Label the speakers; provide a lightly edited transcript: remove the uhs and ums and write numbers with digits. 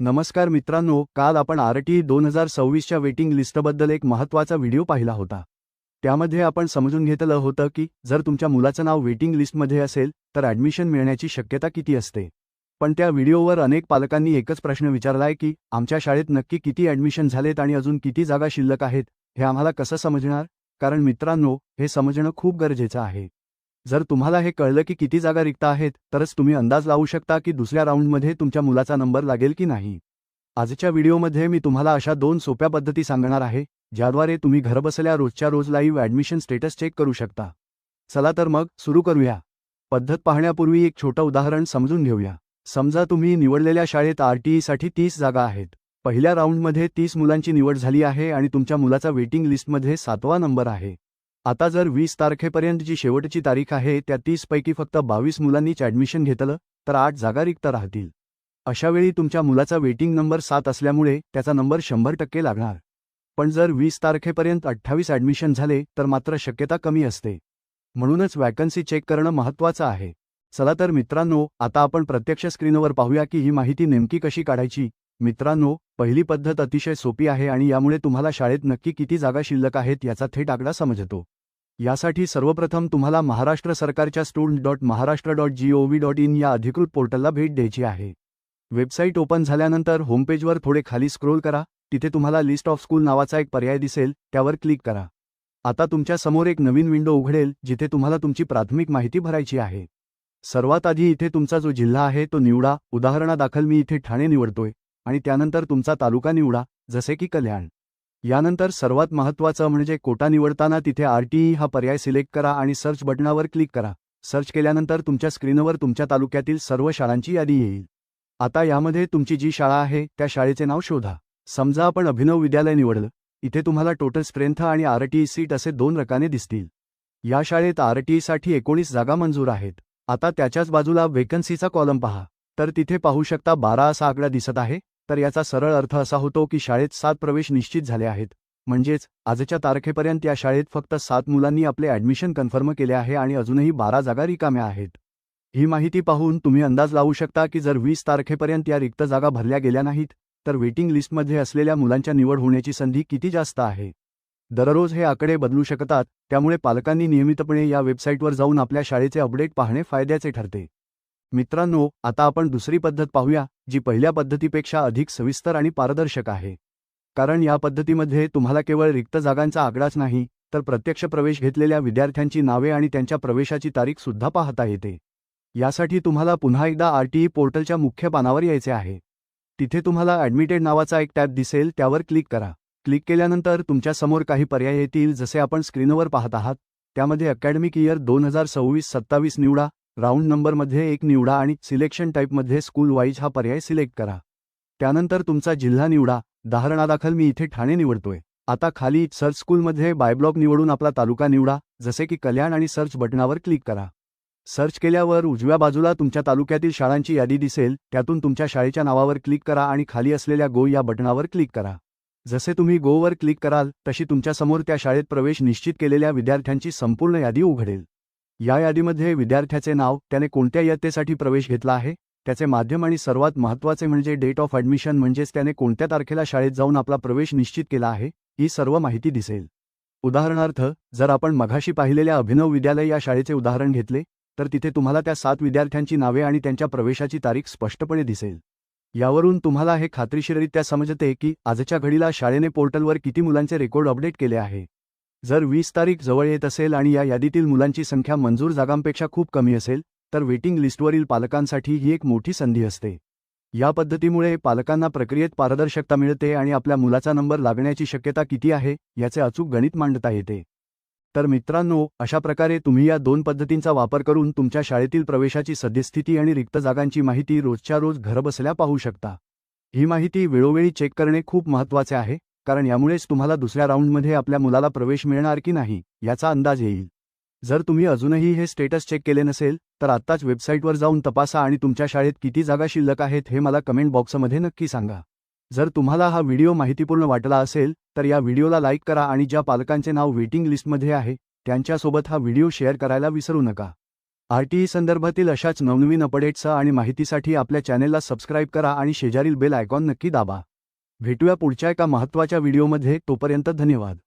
Speaker 1: नमस्कार मित्रांनो, काल आपण आरटी 2026च्या वेटिंग लिस्टबद्दल एक महत्त्वाचा व्हिडिओ पाहिला होता. त्यामध्ये आपण समजून घेतलं होतं की जर तुमच्या मुलाचं नाव वेटिंग लिस्टमध्ये असेल तर ॲडमिशन मिळण्याची शक्यता किती असते. पण त्या व्हिडिओवर अनेक पालकांनी एकच प्रश्न विचारलाय की आमच्या शाळेत नक्की किती ॲडमिशन झालेत आणि अजून किती जागा शिल्लक आहेत हे आम्हाला कसं समजणार. कारण मित्रांनो, हे समजणं खूप गरजेचं आहे. जर तुम्हाला हे कळलं की किती जागा रिक्त आहेत तरच तुम्ही अंदाज लावू शकता की दुसऱ्या राऊंडमध्ये तुमच्या मुलाचा नंबर लागेल की नाही. आजच्या व्हिडिओमध्ये मी तुम्हाला अशा 2 सोप्या पद्धती सांगणार आहे ज्याद्वारे तुम्ही घरबसल्या रोजच्या रोज लाईव्ह ॲडमिशन स्टेटस चेक करू शकता. चला तर मग सुरू करूया. पद्धत पाहण्यापूर्वी एक छोटं उदाहरण समजून घेऊया. समजा तुम्ही निवडलेल्या शाळेत आरटीईसाठी 30 जागा आहेत. पहिल्या राऊंडमध्ये 30 मुलांची निवड झाली आहे आणि तुमच्या मुलाचा वेटिंग लिस्टमध्ये 7वा नंबर आहे. आता जर 20 तारखेपर्यंतची शेवटची तारीख आहे, त्या 30 पैकी फक्त 22 मुलांनीच ॲडमिशन घेतलं तर 8 जागा रिक्त राहतील. अशावेळी तुमच्या मुलाचा वेटिंग नंबर 7 असल्यामुळे त्याचा नंबर 100% लागणार. पण जर 20 तारखेपर्यंत 28 ॲडमिशन झाले तर मात्र शक्यता कमी असते. म्हणूनच वॅकन्सी चेक करणं महत्त्वाचं आहे. चला तर मित्रांनो, आता आपण प्रत्यक्ष स्क्रीनवर पाहूया की ही माहिती नेमकी कशी काढायची. मित्रांनो, पहिली पद्धत अतिशय सोपी आहे आणि यामुळे तुम्हाला शाळेत नक्की किती जागा शिल्लक आहेत याचा थेट आकडा समजतो. यासाठी सर्वप्रथम तुम्हाला महाराष्ट्र सरकारच्या student.maharashtra.gov.in या अधिकृत पोर्टलला भेट द्यायची आहे. वेबसाईट ओपन झाल्यानंतर होमपेजवर थोडे खाली स्क्रोल करा. तिथे तुम्हाला लिस्ट ऑफ स्कूल नावाचा एक पर्याय दिसेल, त्यावर क्लिक करा. आता तुमच्या समोर एक नवीन विंडो उघडेल जिथे तुम्हाला तुमची प्राथमिक माहिती भरायची आहे. सर्वात आधी इथे तुमचा जो जिल्हा आहे तो निवडा. उदाहरणादाखल मी इथे ठाणे निवडतोय आणि त्यानंतर तुमचा तालुका निवडा, जसे की कल्याण. यानंतर सर्वात महत्त्वाचं म्हणजे कोटा निवडताना तिथे आरटीई हा पर्याय सिलेक्ट करा आणि सर्च बटनावर क्लिक करा. सर्च केल्यानंतर तुमच्या स्क्रीनवर तुमच्या तालुक्यातील सर्व शाळांची यादी येईल. आता यामध्ये तुमची जी शाळा आहे त्या शाळेचे नाव शोधा. समजा आपण अभिनव विद्यालय निवडलं. इथे तुम्हाला टोटल स्ट्रेंथ आणि आरटीई सीट असे 2 रकाने दिसतील. या शाळेत आरटीईसाठी 19 जागा मंजूर आहेत. आता त्याच्याच बाजूला वेकन्सीचा कॉलम पहा, तर तिथे पाहू शकता 12 असा आकडा दिसत आहे. तर याचा सरळ अर्थ असा होतो की शाळेत 7 प्रवेश निश्चित झाले आहेत. म्हणजेच आजच्या तारखेपर्यंत या शाळेत फक्त 7 मुलांनी आपले ॲडमिशन कन्फर्म केले आहे आणि अजूनही 12 जागा रिकाम्या आहेत. ही माहिती पाहून तुम्ही अंदाज लावू शकता की जर 20 तारखेपर्यंत या रिक्त जागा भरल्या गेल्या नाहीत तर वेटिंग लिस्टमध्ये असलेल्या मुलांच्या निवड होण्याची संधी किती जास्त आहे. दररोज हे आकडे बदलू शकतात, त्यामुळे पालकांनी नियमितपणे या वेबसाईटवर जाऊन आपल्या शाळेचे अपडेट पाहणे फायद्याचे ठरते. मित्रांनो, आता आपण दुसरी पद्धत पाहूया, जी पहिल्या पद्धतीपेक्षा अधिक सविस्तर आणि पारदर्शक आहे. कारण या पद्धतीमध्ये तुम्हाला केवळ रिक्त जागांचा आकडाच नाही तर प्रत्यक्ष प्रवेश घेतलेल्या विद्यार्थ्यांची नावे आणि त्यांच्या प्रवेशाची तारीख सुद्धा पाहता येते. यासाठी तुम्हाला पुन्हा एकदा आरटीई पोर्टलच्या मुख्य पानावर यायचे आहे. तिथे तुम्हाला ॲडमिटेड नावाचा एक टॅब दिसेल, त्यावर क्लिक करा. क्लिक केल्यानंतर तुमच्या समोर काही पर्याय येतील, जसे आपण स्क्रीनवर पाहत आहात. त्यामध्ये अकॅडमिक इयर 2026-27 निवडा, राऊंड नंबरमध्ये 1 निवडा आणि सिलेक्शन टाईपमध्ये स्कूल वाईज हा पर्याय सिलेक्ट करा. त्यानंतर तुमचा जिल्हा निवडा. उदाहरणादाखल मी इथे ठाणे निवडतोय. आता खाली सर्च स्कूलमध्ये बाय ब्लॉक निवडून आपला तालुका निवडा, जसे की कल्याण आणि सर्च बटनावर क्लिक करा. सर्च केल्यावर उजव्या बाजूला तुमच्या तालुक्यातील शाळांची यादी दिसेल, त्यातून तुमच्या शाळेच्या नावावर क्लिक करा आणि खाली असलेल्या गो या बटनावर क्लिक करा. जसे तुम्ही गोवर क्लिक कराल तशी तुमच्यासमोर त्या शाळेत प्रवेश निश्चित केलेल्या विद्यार्थ्यांची संपूर्ण यादी उघडेल. या यादीमध्ये विद्यार्थ्याचे नाव, त्याने कोणत्या इयत्तेसाठी प्रवेश घेतला आहे, त्याचे माध्यम आणि सर्वात महत्त्वाचे म्हणजे डेट ऑफ ॲडमिशन म्हणजेच त्याने कोणत्या तारखेला शाळेत जाऊन आपला प्रवेश निश्चित केला आहे, ही सर्व माहिती दिसेल. उदाहरणार्थ, जर आपण मघाशी पाहिलेल्या अभिनव विद्यालय या शाळेचे उदाहरण घेतले तर तिथे तुम्हाला त्या 7 विद्यार्थ्यांची नावे आणि त्यांच्या प्रवेशाची तारीख स्पष्टपणे दिसेल. यावरून तुम्हाला हे खात्रीशीररित्या समजते की आजच्या घडीला शाळेने पोर्टलवर किती मुलांचे रेकॉर्ड अपडेट केले आहे. जर 20 तारीख जवळ येत असेल आणि या यादीतील मुलांची संख्या मंजूर जागांपेक्षा खूप कमी असेल तर वेटिंग लिस्टवरील पालकांसाठी ही एक मोठी संधी असते. या पद्धतीमुळे पालकांना प्रक्रियेत पारदर्शकता मिळते आणि आपल्या मुलाचा नंबर लागण्याची शक्यता किती आहे याचे अचूक गणित मांडता येते. तर मित्रांनो, अशा प्रकारे तुम्ही या 2 पद्धतींचा वापर करून तुमच्या शाळेतील प्रवेशाची सद्यस्थिती आणि रिक्त जागांची माहिती रोजच्या रोज घरबसल्या पाहू शकता. ही माहिती वेळोवेळी चेक करणे खूप महत्त्वाचे आहे, कारण यामुळेच तुम्हाला दुसऱ्या राऊंडमध्ये आपल्या मुलाला प्रवेश मिळणार की नाही याचा अंदाज येईल. जर तुम्ही अजूनही हे स्टेटस चेक केले नसेल तर आत्ताच वेबसाईटवर जाऊन तपासा आणि तुमच्या शाळेत किती जागा शिल्लक आहेत हे मला कमेंट बॉक्समध्ये नक्की सांगा. जर तुम्हाला हा व्हिडिओ माहितीपूर्ण वाटला असेल तर या व्हिडिओला लाईक करा आणि ज्या पालकांचे नाव वेटिंग लिस्टमध्ये आहे त्यांच्यासोबत हा व्हिडिओ शेअर करायला विसरू नका. RTE संदर्भातील अशाच नवनवीन अपडेट्स आणि माहितीसाठी आपल्या चॅनेलला सबस्क्राईब करा आणि शेजारील बेल आयकॉन नक्की दाबा. भेटूया पुढच्या एका महत्त्वाच्या व्हिडिओमध्ये. तोपर्यंत धन्यवाद.